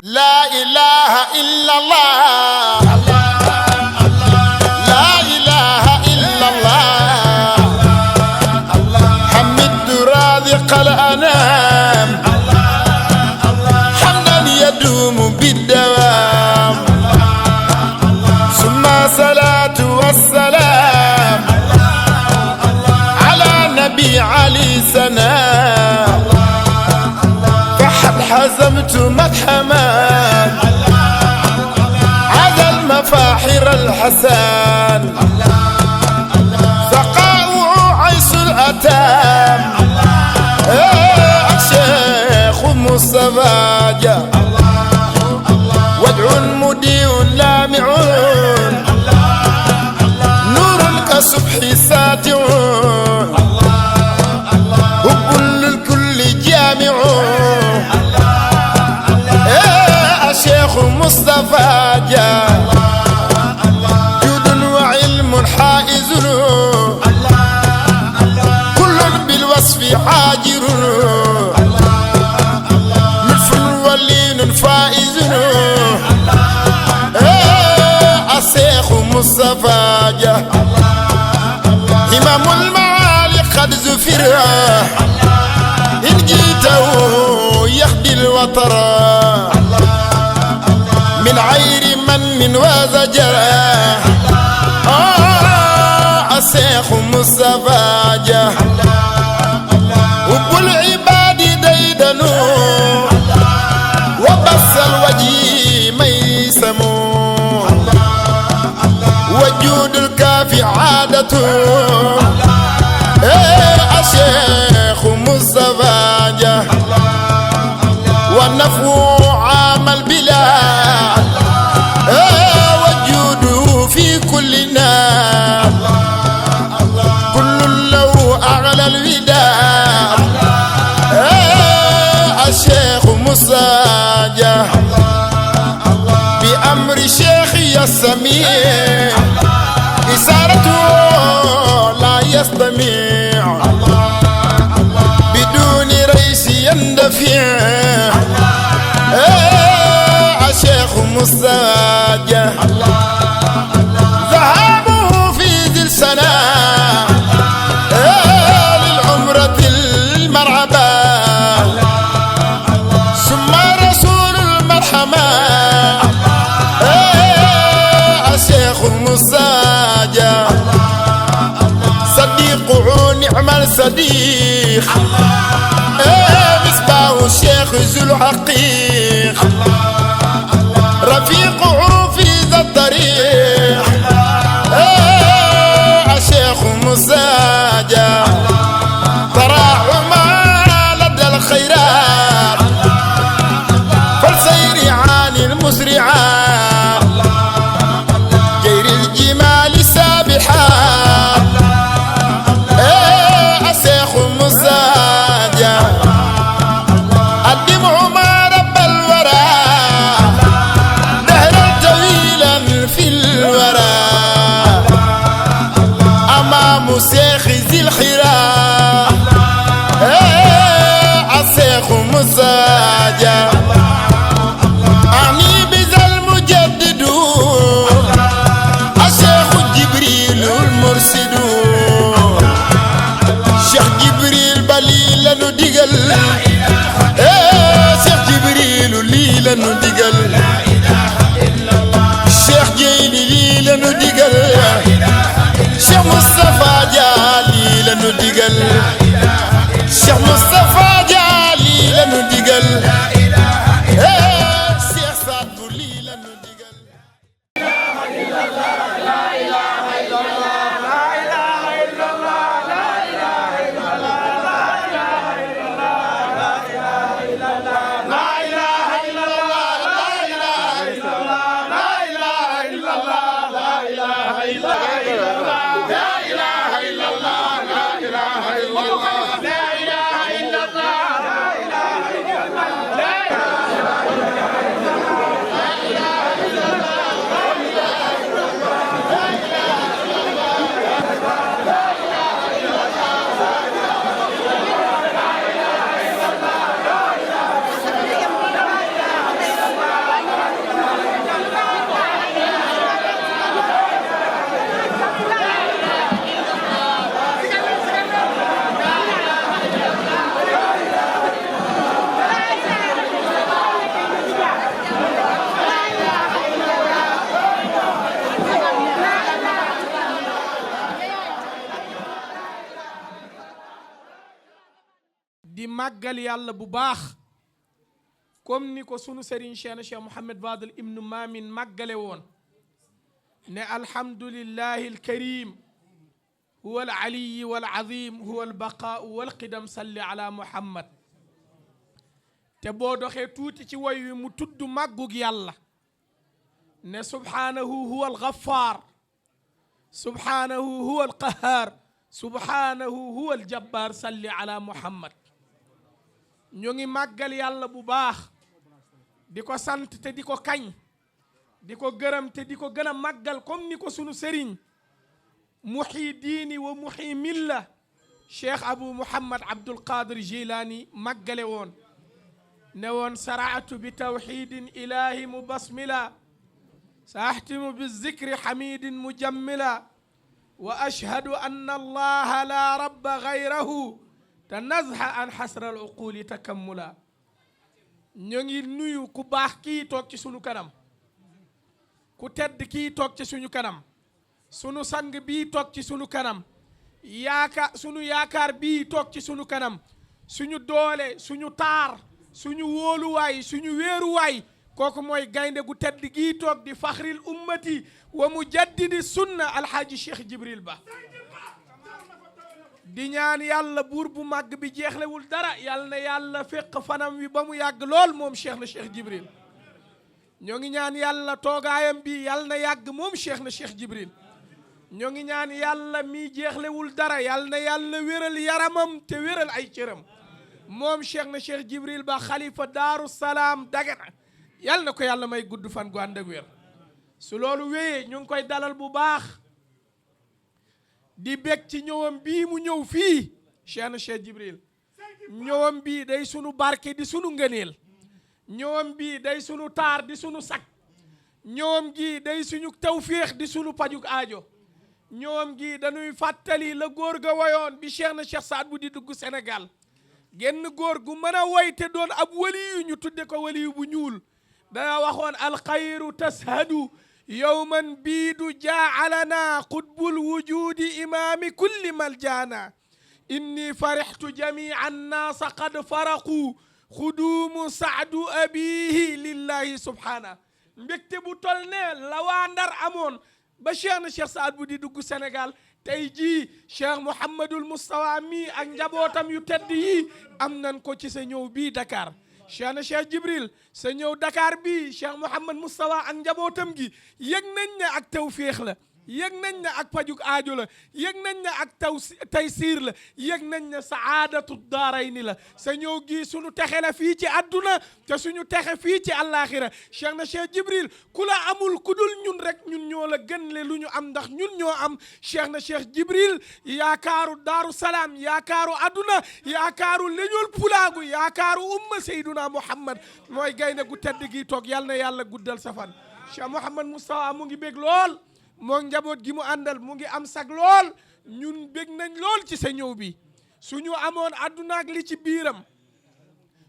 لا إله إلا الله، لا إله إلا الله، حمد رازق الأنام، حمدا يدوم بالدوام، ثم صلاة والسلام على نبي علي سلام، فحد حزمت مدحمان على المفاحر الحسان، سقاؤه عيش الأتام، الشيخ مصطفى جاء وادع مديع لامعون، نور كصبح ساتع، حب للكل جامع، الشيخ مصطفى جاء جود وعلم حائز، كل بالوصف حاجر، لطف ولين فائز، الشيخ مصطفى جاء إمام المعالي قد زفر، إن جيته يخدي الوطر من عير من وزجر، الشيخ مصطفى جاء حب العباد ديدنوا، وبس الوجه ميسموا، وجود الكافي عادته، الشيخ مصطفى جاء والنفو عام البلاد، وجوده في كل نام، كل له أعلى الوداد، الشيخ مصطفى جاء بأمر شيخي السميع، إسارته لا يستمع، بدون رئيس يندفع، الشيخ مصطفى جاء ذهابه في ذي السنة للعمرة المرعبة، ثم رسول المرحمة، الشيخ مصطفى جاء صديقه نعم الصديق، مصباح الشيخ ذو الحقيق، رفيقه في ذا الطريق، الشيخ مصطفى جاء تراحما لدى الخيرات، فالسير عن المسرعات، غير الجمال سابحات، الشيخ مصطفى جاء الدمع ما رب الورى، دهرا طويلا في الورى، أمام شيخ ذي الحراء، الشيخ مصطفى جاء أعني بذا màggal yàlla bu baax comme ni ko sunu sëriñ Cheikh Mouhamed Fadel ibnu Maamin màggale woon ne alhamdulillahi alkarim huwa alaliyi walazim huwa albaqaau walqidam salli ala muhammad te boo doxee tuuti ci woy wi mu tudd màggug yàlla ne subhaanahu huwa alghaffar subhaanahu huwa alqahar subhaanahu huwa aljabbar salli ala muhammad ñu ngi màggal yàlla bu baax di ko sant te di ko kañ di ko gërëm te di ko gën a màggal comme ni ko sunu sëriñ muxyi diini wa muxyi milla cheikh abou mouhammad abdul qadir jilani màggale woon ne woon saraatu bi tawxidin ilahi mubasmila sa ahtimu bi zikri xamidin mujammila wa ashhadu anna allaha la rabba gayrahu te nazha an xasra al uquli takammula ñu ngi nuyu ku baax kii toog ci sunu kanam ku tedd kii toog ci suñu kanam sunu sang bii toog ci sunu kanam sunu yaakaar bii toog ci sunu kanam suñu doole suñu taar suñu wóoluwaay suñu wéeruwaay kooku mooy gaynde gu tedd gii toog di faxril ummati wa mujaddidi sunna alhaaji Cheikh Jibril Ba di ñaan yàlla buur bu màgg bi jeexlewul dara yàlla na yàlla fekk fanam wi ba mu yàgg lool moom Cheikh na Cheikh Jibril ñoo ngi ñaan yàlla toogaayam bi yàlla na yàgg moom Cheikh na Cheikh Jibril ñoo ngi ñaan yàlla mi jeexlewul dara yàlla na yàlla wéral yaramam te wéral ay cëram moom Cheikh na Cheikh Jibril Ba xalifa Daaru Salaam Dagana yàlla na ko yàlla may gudd fan gu ànd ak wér su loolu wéyee ñu ngi koy dalal bu baax di bég ci ñëwam bii mu ñëw fii Cheikh na Cheikh Jibril ñëwam bii day sunu barke di sunu ngëneel ñëwam bii day sunu taar di sunu sak ñëwam gi day suñu tawféex di sunu pajuk aajo ñëwam gi dañuy fàttali la góor ga woyoon bi Cheikh na Cheikh Saad bu di dugg Sénégal genn góor gu mën a woy te doon ab waliyu ñu tudde ko waliyu bu ñuul dana waxoon alxayru tashadu yowman biidu jaalana qutbul wujudi imaami kulli maljaana inni farixtu jamia annaasa qad faraqu xuduumu saadu abihi lillahi subhana mbégte bu tol ne la waa Ndar amoon ba Cheikh na Cheikh Saad bu di dugg Sénégal tey jii Cheikh Mouhamadul Moustapha mi ak njabootam yu tedd yi am nan ko ci sa ñëw bii Dakar Cheikh na Cheikh Jibril sa ñëw Dakar bii Cheikh Mouhamad Moustapha ak njabootam gi yëg nañ ne ak tawféex la yëg nañ ne ak pajuk aajo la yëg nañ ne ak taysiir la yëg nañ ne saadatu daarayni la sa ñëw gi suñu texe la fii ci àdduna te suñu texe fii ci àllaaxira Cheikh na Cheikh Jibril ku la amul ku dul ñun rek ñun ñoo la gën le lu ñu am ndax ñun ñoo am Cheikh na Cheikh Jibril yaakaaru Daaru Salaam yaakaaru àdduna yaakaaru leñol pulaagu yaakaaru umma Seyduna Muhammad mooy gaynde gu tedd gi toog yàlla na yàlla guddal sa fan Cheikh Mouhamad Moustapha mu ngi bég lool moo njaboot gi mu àndal mu ngi am sag lool ñun bég nañ lool ci sa ñëw bi suñu amoon àdduna ak li ci biiram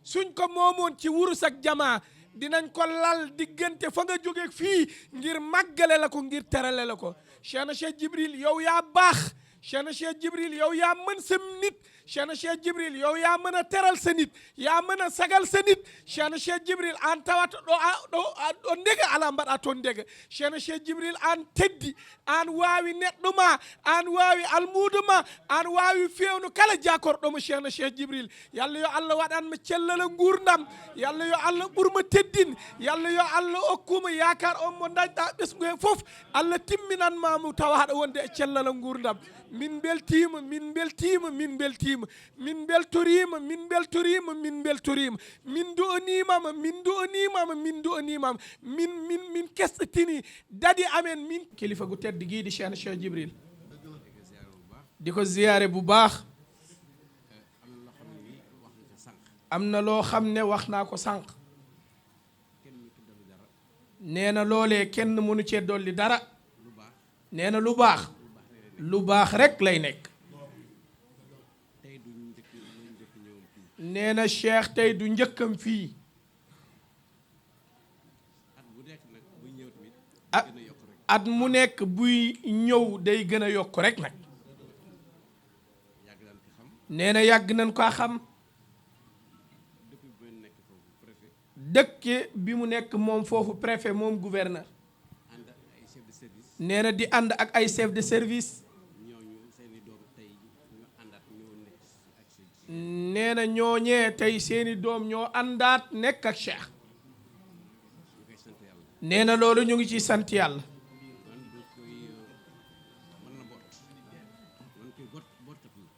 suñ ko moomoon ci wurus ak jamaa dinañ ko lal diggante fa nga jóge fii ngir màggale la ko ngir terale la ko Cheikh na Cheikh Jibril yow yaa baax Cheikh na Cheikh Jibril yow yaa mën sa nit Cheikh na Cheikh Jibril yow yaa mën a teral sa nit yaa mën a sagal sa nit Cheikh na Cheikh Jibril an tawat ɗo ndega ala mbaɗa toon ndega Cheikh na Cheikh Jibril an teddi an waawi neɗɗo ma an waawi almuudo ma an waawi fewno kala jakorɗomo Cheikh na Cheikh Jibril yalla yo Allah waɗanma cellala gurdam yalla yo Allah ɓurma teddin yalla yo Allah okkuma yakar on mo dañɗa ɓesgu he fof Allah timminanmamo tawa haɗa wonde e cellala gurdam min beltima min beltima min beltima min beltorima min beltorima min beltorima min du'onimama min du'onimama min du'onimama min kestatini dadi amen min kilifa gu tedd gii di Cheikh na Cheikh Jibril di ko ziyaare bu baax am na loo xam ne wax naa ko sànq nee na loolee kenn mënu cee dolli dara nee na lu baax rek lay nekk nee na Cheikh tey du njëkkam fii at mu nekk buy ñëw day gën a yokk rek nag nee na yàgg nañ ko xam dëkke bi mu nekk moom foofu préfet moom gouverneur nee na di ànd ak ay chef de service nee na ñooñee tey seeni doom ñoo àndaat nekk ak Cheikh nee na loolu ñu ngi ciy sant yàlla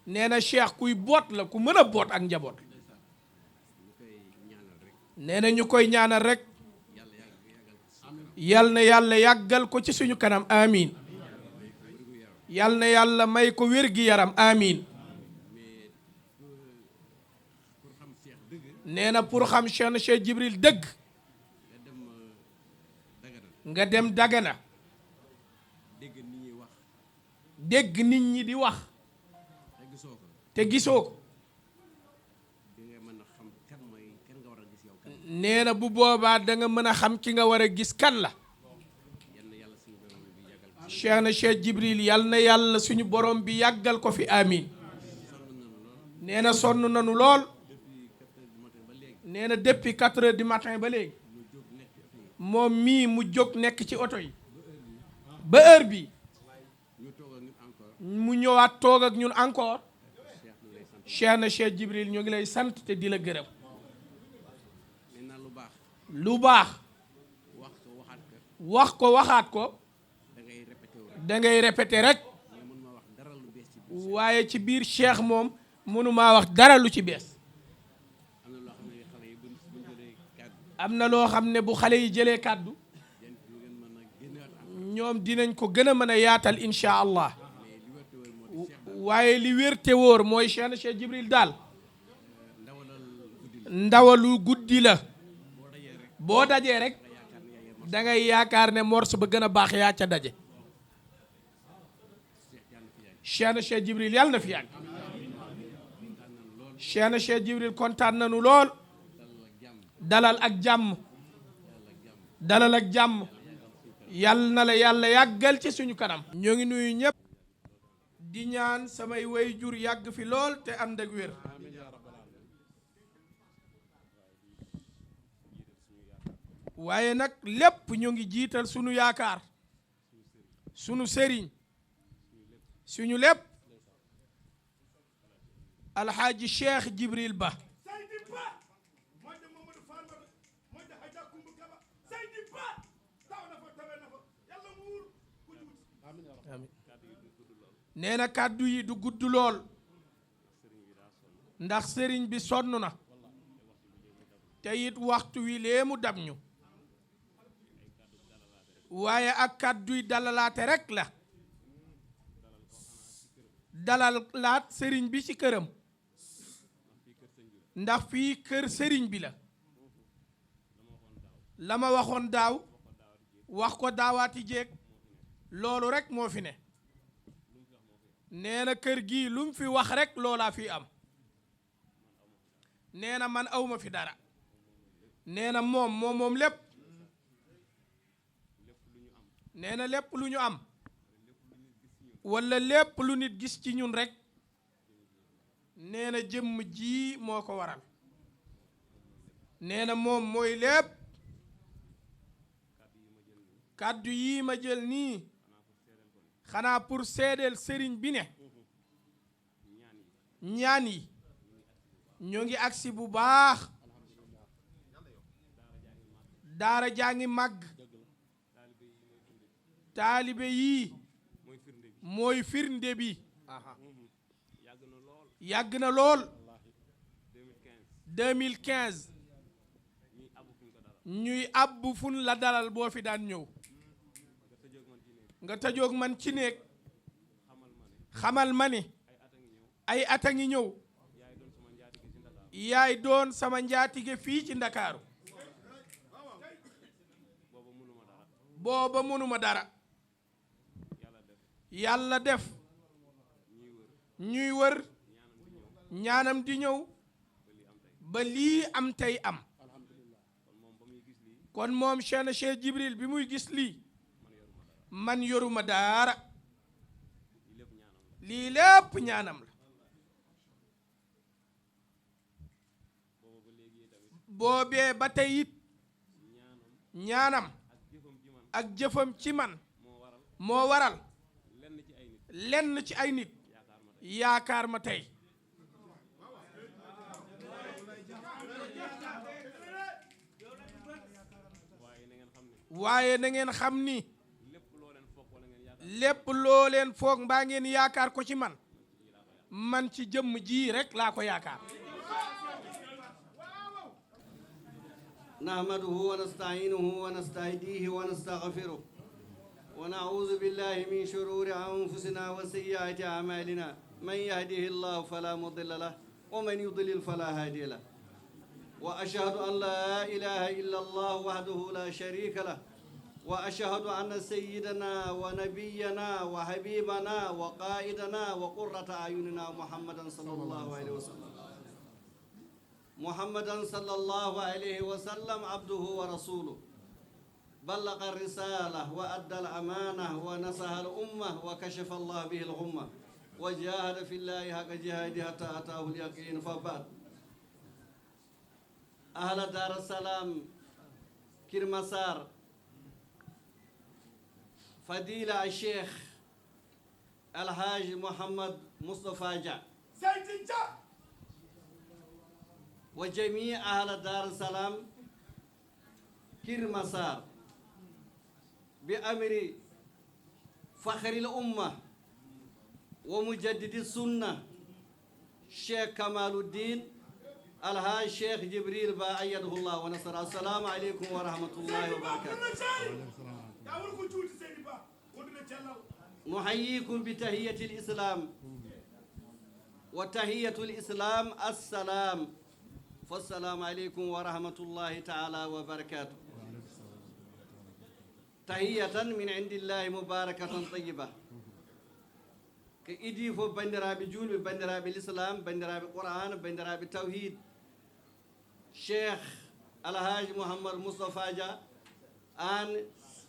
nee na Cheikh kuy boot la ku mën a boot ak njaboot nee na ñu koy ñaanal rek yal na yàlla yàggal ko ci suñu kanam amiin yal na yàlla may ko wér gi yaram amiin nee na pour xam Cheikh Jibril dëgg nga dem Dagana dégg nit ñi di wax te gisoo ko nee na bu boobaa da nga mën a xam ki nga war a gis kan la Cheikh Jibril yal na yàlla suñu borom bi yàggal ko fi amiin nee na sonn nanu lool nee na depuis 4 heures du matin ba léegi moom mii mu jóg nekk ci oto yi ba heure bi mu ñëwaat toog ak ñun encore Cheikh Jibril ñu ngi lay sant te di la gërëm lu baax wax ko waxaat ko da ngay répété rek waaye ci biir Cheikh moom mënumaa wax dara lu ci bees am na loo xam ne bu xale yi jëlee kàddu ñoom dinañ ko gën a mën a yaatal incha allah waaye li wér te wóor mooy Cheikh Jibril daal ndawalu guddi la boo dajee rek da ngay yaakaar ne morceau ba gën a baax yaa ca daje Cheikh Jibril yàlla na fi yàgg Cheikh Jibril kontaan nañu lool dalal ak jàmm dalal ak jàmm yàlla na la yàlla yàggal ci suñu kanam ñoo ngi nuyu ñëpp di ñaan samay waajur yàgg fi lool te ànd ak wér waaye nag lépp ñu ngi jiital sunu yaakaar sunu sëriñ suñu lépp alxaaji Cheikh Jibril Ba nee na kàddu yi du gudd lool ndax sëriñ bi sonn na te it waxtu wi lee mu dab ñu waaye ak kàddu yi dalalaate rek la dalal laat sëriñ bi ci këram ndax fii kër sëriñ bi la ma waxoon daaw wax ko daawaati jéeg loolu rek moo fi ne nee na kër gii lu mu fi wax rek loolaa fi am nee na man awma fi dara nee na moom lépp nee na lépp lu ñu am walla lépp lu nit gis ci ñun rek nee na jëmm ji moo ko waral nee na moom mooy lépp kàddu yii ma jël nii xanaa pour seedeel sëriñ bi ne ñaan yi ñoo ngi agsi bu baax daara jaa ngi màgg taalibe yii mooy firnde bi yàgg na lool 2015 ñuy abbu fun la dalal boo fi daan ñëw nga tëjoog man ci néeg xamal ma ni ay at a ngi ñëw yaay doon sama njaatige fii ci Ndakaaru booba mënuma dara yàlla def ñuy wër ñaanam di ñëw ba lii am tey am kon moom Cheikh Jibril bi muy gis lii man yoruma daara lii lépp ñaanam la boobee ba tey it ñaanam ak jëfam ci man moo waral lenn ci ay nit yaakaar ma tey waaye na ngeen xam ni lépp loo leen foog mbaa ngeen yaakaar ko ci man ci jëmm ji rek laa ko yaakaar nahmaduhu wa nasta'inuhu wa nastahdihi wa nastaghfiruh wa na'udhu billahi min shururi anfusina wa sayyiati a'malina man yahdihillahu fala mudilla lahu wa man yudlil fala hadiya lahu wa ashhadu an la ilaha illa Allah wahdahu la sharika lahu وأشهد أن سيدنا ونبينا وحبيبنا وقائدنا وقرة أعيننا محمدا صلى الله عليه وسلم محمدا صلى الله عليه وسلم عبده ورسوله بلغ الرسالة وأدى الأمانة ونصح الأمة وكشف الله به الغمة وجاهد في الله حق جهاده حتى أتاه اليقين فبعد أهل دار السلام كرمسار فضيلة الشيخ الحاج محمد مصطفى جا وجميع أهل دار السلام كرمسار بأمر فخر الأمة ومجدد السنة شيخ كمال الدين الحاج شيخ جبريل با أيده الله ونصره السلام عليكم ورحمة الله وبركاته نحييكم بتحية الإسلام وتحية الإسلام السلام فالسلام عليكم ورحمة الله تعالى وبركاته تحية من عند الله مباركة طيبة كإدي فو بندرا بجول بندرا بالإسلام بندرا بالقرآن بندرا بالتوحيد شيخ الحاج محمد مصطفى جا آن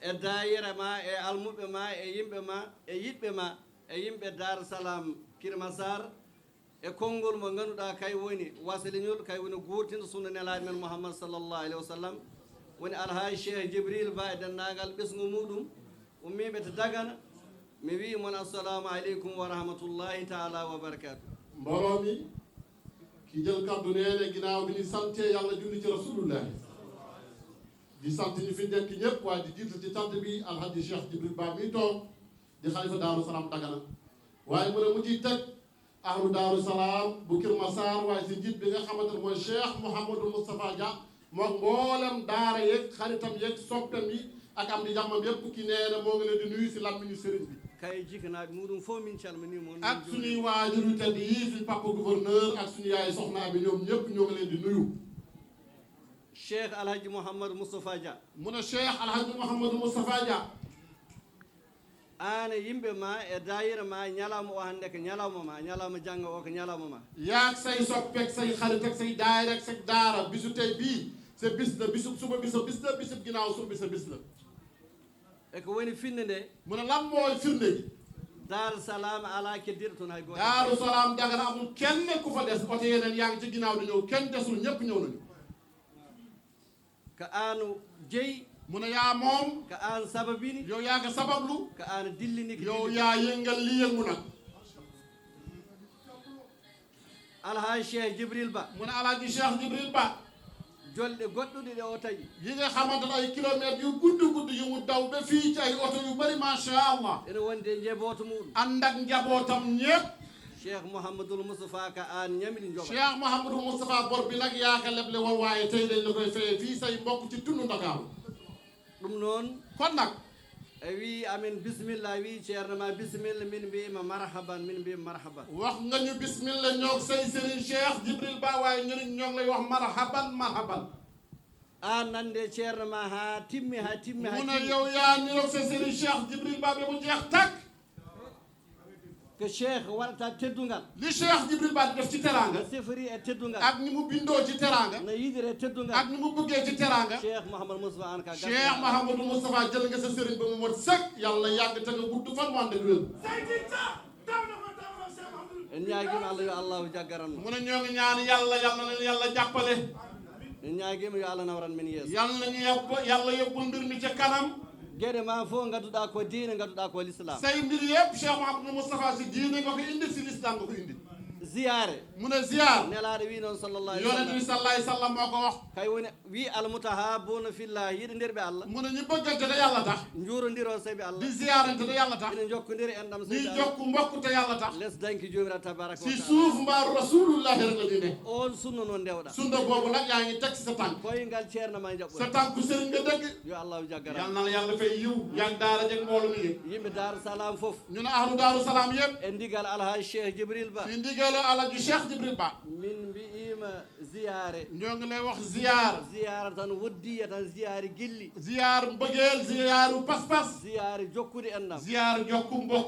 الدائرة ما المب ما يمب ما يجيب ما يمب دار السلام كرمسار كونغول مغنو دا كاي وني واسلينول كاي وني غورتين سنة نلاد من محمد صلى الله عليه وسلم وني الحاج شيخ جبريل بعد الناقل بسم مودم ومي بتدغنا مي وي من السلام عليكم ورحمة الله تعالى وبركاته مبرومي كي جël kaddu neene ginaaw bi ni santé yalla julli ci rasulullah di sant ñi fi nekk ñëpp waaye di jiital ci sant bi alhaji Cheikh Jibril Ba mi toog di xalifa Daaru Salaam Dagana waaye mu ne mu ciy teg ahlu Daaru Salaam bu Kër Massar waaye si njiit bi nga xamante ne mooy Cheikh Mouhamadou Moustapha Dia moom mboolem daara yeeg xaritam yeeg soppem yi ak am di jàmmam yëpp ki nee na moo ngi leen di nuyu si làmmiñu sëriñ bi kay jikkanaaɓe muɗum fof min calminimo ak suñuy waajuru tedd yi suñu papa gouverneur ak suñu yaay soxnaa bi ñoom ñëpp ñoo ngi leen di nuyu Cheikh Alhaji Mouhamadou Moustapha Dia mu ne Cheikh Alhaji Mouhamadou Moustapha Dia an yimɓe ma e dayira ma ñalawma o hannde ko ñalawma ma ñalawma janngo o ko ñalawma ma yaag say soppeek say xarit ak say daayira ak say daara bisu tey bii sa bis la bisu suba bi sa bis la bisu ginnaaw suba bi sa bis la e ko woni finde nde mu ne lan mooy firnde gi Daaru Salaam ala keddiɗo toon hay gooto Daaru Salaam Dagana amul kenn ku fa des oto yeneen yaa ngi ci ginnaaw di ñëw kenn desul ñëpp ñëw nañu ko an jeyi mu ne yaa moom ko an sababini yow yaa ko sabablu ko an dillini ko yow yaa yëngal li yëngu nag alhaji Cheikh Jibril Ba mu ne alaaji Cheikh Jibril Ba jolɗe goɗɗuɗe ɗe o taƴi yi nga xamante ne ay kilomètres yu gudd yu mu daw ba fii ci ay oto yu bëri macha allah ene wonde njebooto muɗum ànd ak njabootam ñëpp Cheikh Mouhamadoul Moustapha ka an ñamini joɓa Cheikh Mouhamadou Moustapha bor bi nag yaa ko leble woon waaye tey dañ la koy fayee fii say mbokk ci tundu Ndakaaru ɗum noon kon nag wi amin bisimilla wi ceerno ma bisimilla min mbiyima marhaban min mbiyima marhaban wax nga ñu bismillah ñoo say Serigne Cheikh Jibril Ba waaye ñun ñoo ngi lay wax marhaban marhaban an nande ceerno ma ha timmi ha timmi mu ne yow yaa ñëw sa Serigne Cheikh Jibril Ba ba mu jeex tàkk ko Cheikh waɗata teddungal li Cheikh Jibril Ba di def ci teraanga no sefori e teddungal ak ni mu bindoo ci teraanga no yidire teddungal ak ni mu bëggee ci teraanga Cheikh Mouhamadou Moustapha an ka Cheikh Mouhamadou Moustapha jël nga sa Serigne ba mu mot sëkk yàlla yàgg te nga gudd fan mu ànd ak wér en ñaguima Allah yo Allahu jaggaranno mu ne ñoo ngi ñaan yàlla yàlla na leen yàlla jàppale ñaagima yo Allah nawran men yeeso yal nañu yàlla yóbbu mbir mi ca kanam gueɗe ma fof gadduɗa ko diine gadduɗa ko l'islam say mbir yëpp Cheikh Mouhamadou Moustapha si diine nga ko indi si l'islam nga ko indi ziyare mu ne ziar nelaɗo wi noon sallallahu alaihi yonent bi sallallahu alayhi wa sallam moo ko wax kay woni wi almutahabuna fillah yiɗo nder ɓe Allah mu ne ñu bëggante te yàlla tax juurodiro sabi Allah di ziarante te yàlla tax ene jokkodiri enɗam di sabi Allah jokku mbokk te yàlla tax less danki jomiraɗo tabaraka wa si taala suuf mbaaru rasulullahi rek la ñu ne on sunna noon ndewɗa sunna boobu nag yaa ngi teg si sa tànk koyngal ceernama sa jaɓɓude tànku sëriñ nga dëgg yo allahu jaggara yal na la yàlla fay yiw yàgg daara jeg mboolu mi yëpp yimɓe Daaru Salaam fof ñu ne ahlu daaru salaam yëpp e ndigal alhaji Cheikh Djibril Ba si ndigalu alaji Cheikh Djibril Ba min mbi'ima ziyare ñoo ngi lay wax ziar ziyara tan woddiya tan ziyare gilli ziar mbëggeel ziaru pas-pas ziyare jokkude enɗam ziar jokku mbokk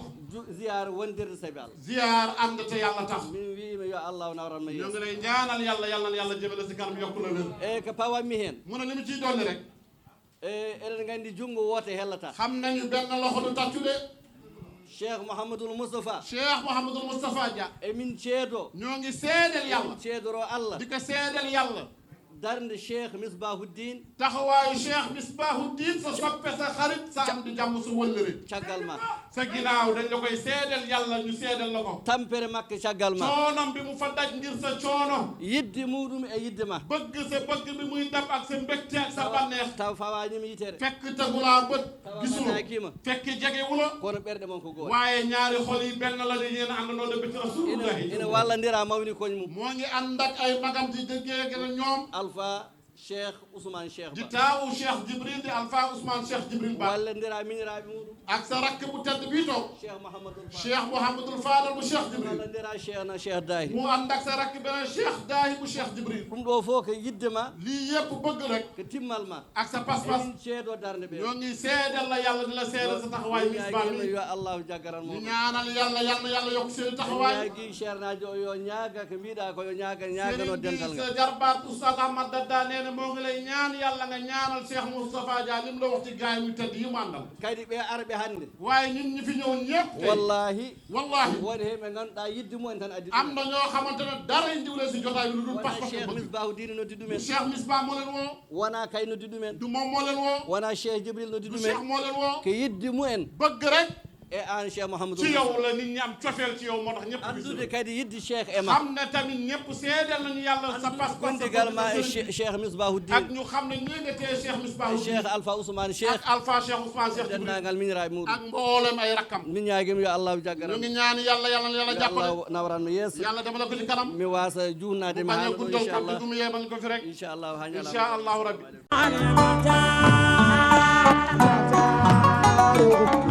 ziyare wondirde sabi Allah ziar ànd te yàlla tax min wima yo allahu nawranma ñoo yeeso ngi lay ñaanal yàlla yal na yàlla jëmale si kanam yokku la wér e ko pawanmi hen mu ne li mu ciy dolli rek e eɗen gandi junngo woote hellata xam nañu benn loxo du tàccu de Cheikh Mouhamadoul Moustapha Cheikh Mouhamadul Moustapha Dia emin ceedo ñoo ngi seedeel yàlla ceedoro Allah di ko seedeel yàlla darde Cheikh Misbahuddin taxawaayu Cheikh Misbahuddin sa soppe sa xarit sa am di jàmm sa wëllëre caggal ma sa ginnaaw dañ la koy seedeel yàlla ñu seedeel la ko tampere makko caggal ma coonom bi mu fa daj ngir sa coono yidde muɗum e yidde ma bëgg sa bëgg bi muy dab ak sa mbégte ak sa bànneex taw fawanimi yitere fekk tegulaa bët tawa gisula manakima fekk jegewula kono ɓerɗe mon ko goto waaye ñaari xol yi benn la di yéen àndandoo de bëcc rasulullahi ene wallodira mawni koñ mum moo ngi ànd ak ay magam di déggee ñoom Alpha Cheikh Ousmane Cheikh di Ba taawu Cheikh Djibril di Alpha Ousmane Cheikh Djibril Ba wallodira miniraɓe muɗum ak sa rakk bu tedd bii toog Cheikh Mouhamadoul Ba Cheikh Mouhamadul Fadal bu Cheikh Djibril wallodira Cheikh na Cheikh Dahi mu ànd ak sa rakk beneen Cheikh Dahi bu Cheikh Djibril ɗum ɗo fof ko yidde ma lii yëpp bëgg rek ko timmal ma ak sa pas-pas emin ceedo darde ɓe ñoo ngi seedal la yàlla di la seedal sa taxawaay misbah ñaguima mi yo allahu jaggaran ñu mo ñaanal yàlla yàlla yokk seen taxawaay ñaagui ceernaji o yo ñaaga ko mbiɗa ko yo ñagano dental sëriñ bi ngal sa jarbaat Oustaz Ahmad Dadda nee na moo ngi lay ñaan yàlla nga ñaanal Cheikh Moustapha Dia lim la wax ci gaay muy tedd yi mu àndal kadi ɓe arɓe hannde waaye ñun ñi fi ñëw ñëpp tey wallahi wallahi woni heɓe ganduɗa yidde mumen tan addi am na ñoo xamante ne dara indiwle si jotaay bi lu dul wona pas-pas Cheikh bëgg Misbahuddin noddi ɗumen Cheikh Misbah moo leen woo wona kay noddi ɗumen du moom moo leen woo wona Cheikh Djibril noddi du Cheikh ɗumen moo leen woo ko yidde mumen bëgg rek e an Cheikh Mouhamadoul ci yow la nit ñi am cofeel ci yow moo tax ñëpp andude kadi yidde Cheikh e ma xam ne tamit ñëpp seedeel nañu yàlla sa pas-pas gondigal ma e ak Cheikh Misbahuddin ñu xam ne ñii nga tee Cheikh Misbah Cheikh Alpha Ousmane Cheikh ak Alpha Cheikh Ousmane Cheikh Djibril dendagal miniraɓe muɗum ak mboolem ay rakkam min ñaguima yo allahu ñu jaggaran ngi ñaan yàlla jàppale allahu nawranno yeeso yàlla demala ko ci kanam mi wasa juhnade mi bañ a haala ɗo guddal ko inchallah dugum yeemal ko fi rek inchallahu ha ñalama insha allahu rabbi على